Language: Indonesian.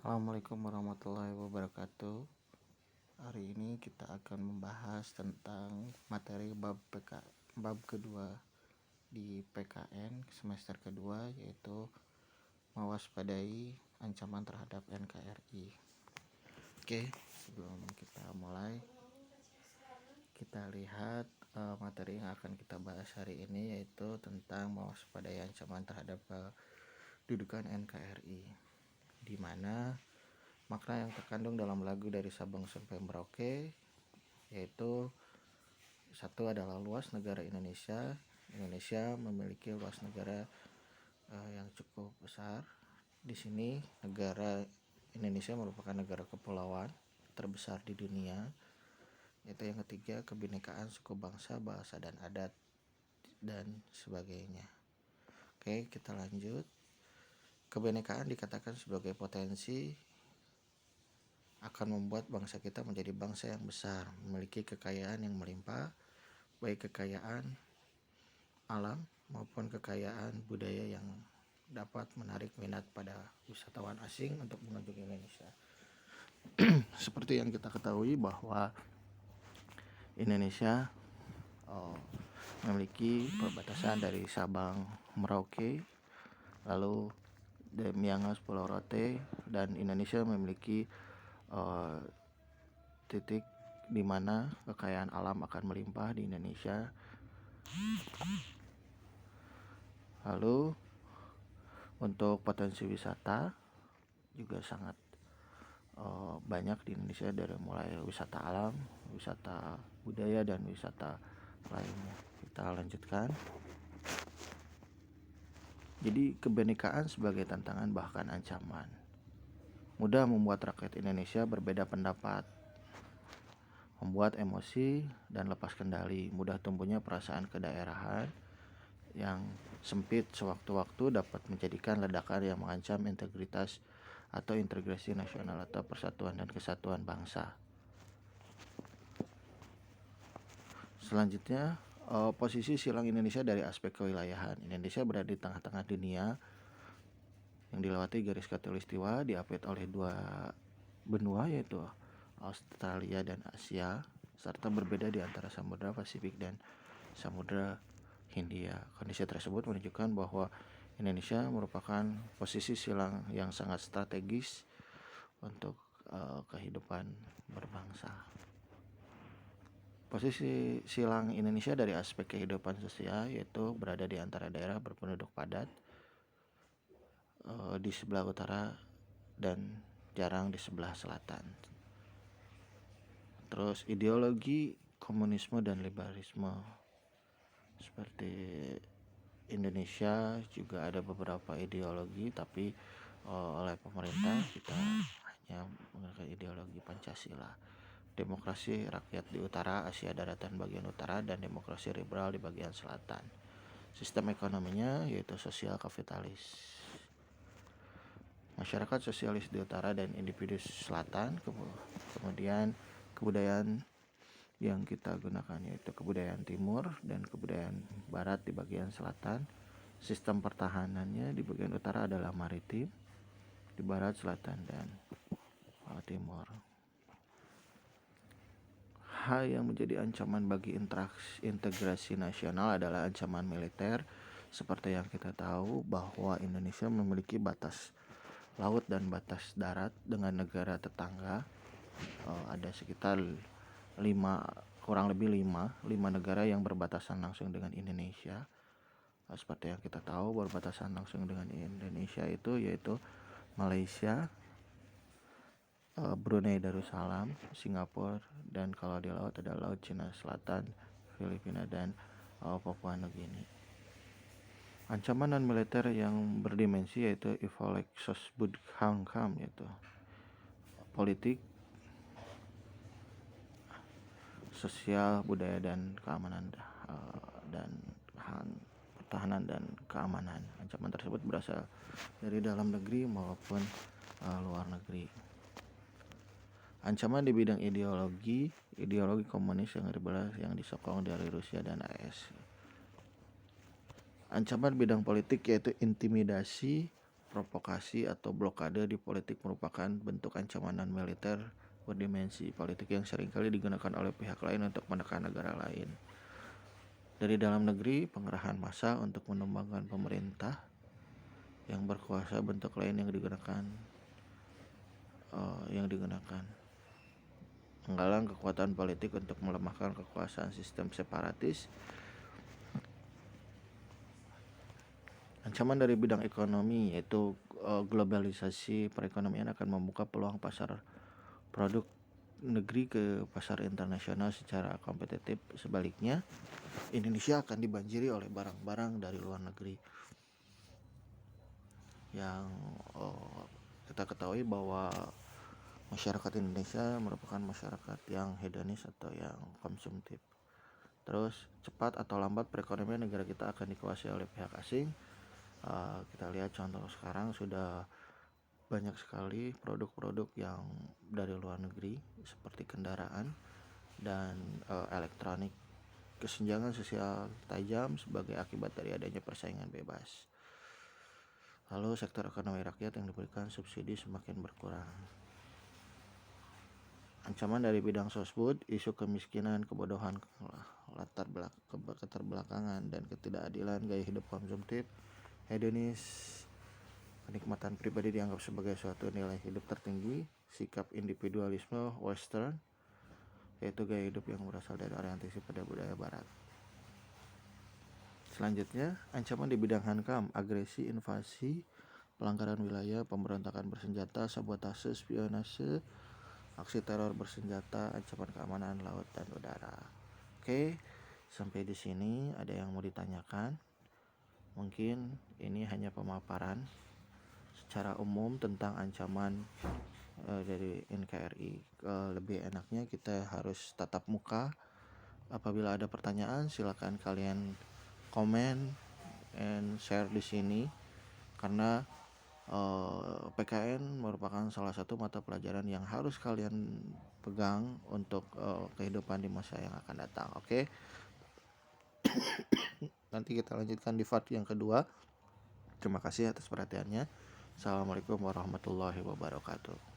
Assalamualaikum warahmatullahi wabarakatuh. Hari ini kita akan membahas tentang materi bab kedua di PKN semester kedua, yaitu mewaspadai ancaman terhadap NKRI. Oke, sebelum kita mulai, kita lihat materi yang akan kita bahas hari ini, yaitu tentang mewaspadai ancaman terhadap kedudukan NKRI, di mana makna yang terkandung dalam lagu dari Sabang sampai Merauke, yaitu satu adalah luas negara Indonesia. Indonesia memiliki luas negara yang cukup besar. Di sini negara Indonesia merupakan negara kepulauan terbesar di dunia. Yaitu yang ketiga, kebinekaan suku bangsa, bahasa dan adat dan sebagainya. Oke, kita lanjut. Kebinekaan dikatakan sebagai potensi akan membuat bangsa kita menjadi bangsa yang besar, memiliki kekayaan yang melimpah, baik kekayaan alam maupun kekayaan budaya yang dapat menarik minat pada wisatawan asing untuk mengunjungi Indonesia. Seperti yang kita ketahui bahwa Indonesia memiliki perbatasan dari Sabang, Merauke, lalu Miangas, Pulau Rote, dan Indonesia memiliki titik di mana kekayaan alam akan melimpah di Indonesia. Lalu untuk potensi wisata juga sangat banyak di Indonesia, dari mulai wisata alam, wisata budaya, dan wisata lainnya. Kita lanjutkan. Jadi kebinekaan sebagai tantangan bahkan ancaman mudah membuat rakyat Indonesia berbeda pendapat, membuat emosi dan lepas kendali, mudah tumbuhnya perasaan kedaerahan yang sempit sewaktu-waktu dapat menjadikan ledakan yang mengancam integritas atau integrasi nasional atau persatuan dan kesatuan bangsa. Selanjutnya, posisi silang Indonesia dari aspek kewilayahan. Indonesia berada di tengah-tengah dunia yang dilewati garis khatulistiwa, diapit oleh dua benua, yaitu Australia dan Asia, serta berbeda di antara Samudra Pasifik dan Samudra Hindia. Kondisi tersebut menunjukkan bahwa Indonesia merupakan posisi silang yang sangat strategis untuk kehidupan berbangsa. Posisi silang Indonesia dari aspek kehidupan sosial yaitu berada di antara daerah berpenduduk padat di sebelah utara dan jarang di sebelah selatan. Terus ideologi komunisme dan liberalisme, seperti Indonesia juga ada beberapa ideologi, tapi oleh pemerintah kita hanya menggunakan ideologi Pancasila. Demokrasi rakyat di utara, Asia daratan bagian utara, dan demokrasi liberal di bagian selatan. Sistem ekonominya yaitu sosial kapitalis. Masyarakat sosialis di utara dan individu selatan. Kemudian kebudayaan yang kita gunakan yaitu kebudayaan timur dan kebudayaan barat di bagian selatan. Sistem pertahanannya di bagian utara adalah maritim, di barat, selatan, dan timur. Hal yang menjadi ancaman bagi integrasi nasional adalah ancaman militer. Seperti yang kita tahu bahwa Indonesia memiliki batas laut dan batas darat dengan negara tetangga. Ada sekitar kurang lebih 5 negara yang berbatasan langsung dengan Indonesia. Seperti yang kita tahu, berbatasan langsung dengan Indonesia itu yaitu Malaysia, Brunei Darussalam, Singapura, dan kalau di laut ada Laut Cina Selatan, Filipina, dan Papua Nugini. Ancaman non militer yang berdimensi yaitu Ivolek Sosbud Hangkam, yaitu politik, sosial, budaya, dan keamanan, dan pertahanan dan keamanan. Ancaman tersebut berasal dari dalam negeri maupun luar negeri. Ancaman di bidang ideologi komunis yang liberal yang disokong dari Rusia dan AS. Ancaman bidang politik yaitu intimidasi, provokasi atau blokade di politik merupakan bentuk ancaman non-militer berdimensi politik yang seringkali digunakan oleh pihak lain untuk menekan negara lain. Dari dalam negeri, pengerahan massa untuk menumbangkan pemerintah yang berkuasa, bentuk lain yang digunakan menggalang kekuatan politik untuk melemahkan kekuasaan sistem separatis. Ancaman dari bidang ekonomi yaitu globalisasi perekonomian akan membuka peluang pasar produk negeri ke pasar internasional secara kompetitif. Sebaliknya, Indonesia akan dibanjiri oleh barang-barang dari luar negeri yang kita ketahui bahwa masyarakat Indonesia merupakan masyarakat yang hedonis atau yang konsumtif. Terus cepat atau lambat perekonomian negara kita akan dikuasai oleh pihak asing. Kita lihat contoh sekarang sudah banyak sekali produk-produk yang dari luar negeri seperti kendaraan dan elektronik. Kesenjangan sosial tajam sebagai akibat dari adanya persaingan bebas. Lalu sektor ekonomi rakyat yang diberikan subsidi semakin berkurang. Ancaman dari bidang sosbud, isu kemiskinan, kebodohan, keterbelakangan, dan ketidakadilan, gaya hidup konsumtif, hedonis, kenikmatan pribadi dianggap sebagai suatu nilai hidup tertinggi, sikap individualisme western, yaitu gaya hidup yang berasal dari orientasi pada budaya barat. Selanjutnya, ancaman di bidang hankam, agresi, invasi, pelanggaran wilayah, pemberontakan bersenjata, sabotase, spionase, aksi teror bersenjata, ancaman keamanan laut dan udara. Oke, sampai di sini ada yang mau ditanyakan? Mungkin ini hanya pemaparan secara umum tentang ancaman dari NKRI. Lebih enaknya kita harus tatap muka. Apabila ada pertanyaan, silakan kalian komen and share di sini karena PKN merupakan salah satu mata pelajaran yang harus kalian pegang untuk kehidupan di masa yang akan datang. Oke. Nanti kita lanjutkan di part yang kedua. Terima kasih atas perhatiannya. Assalamualaikum warahmatullahi wabarakatuh.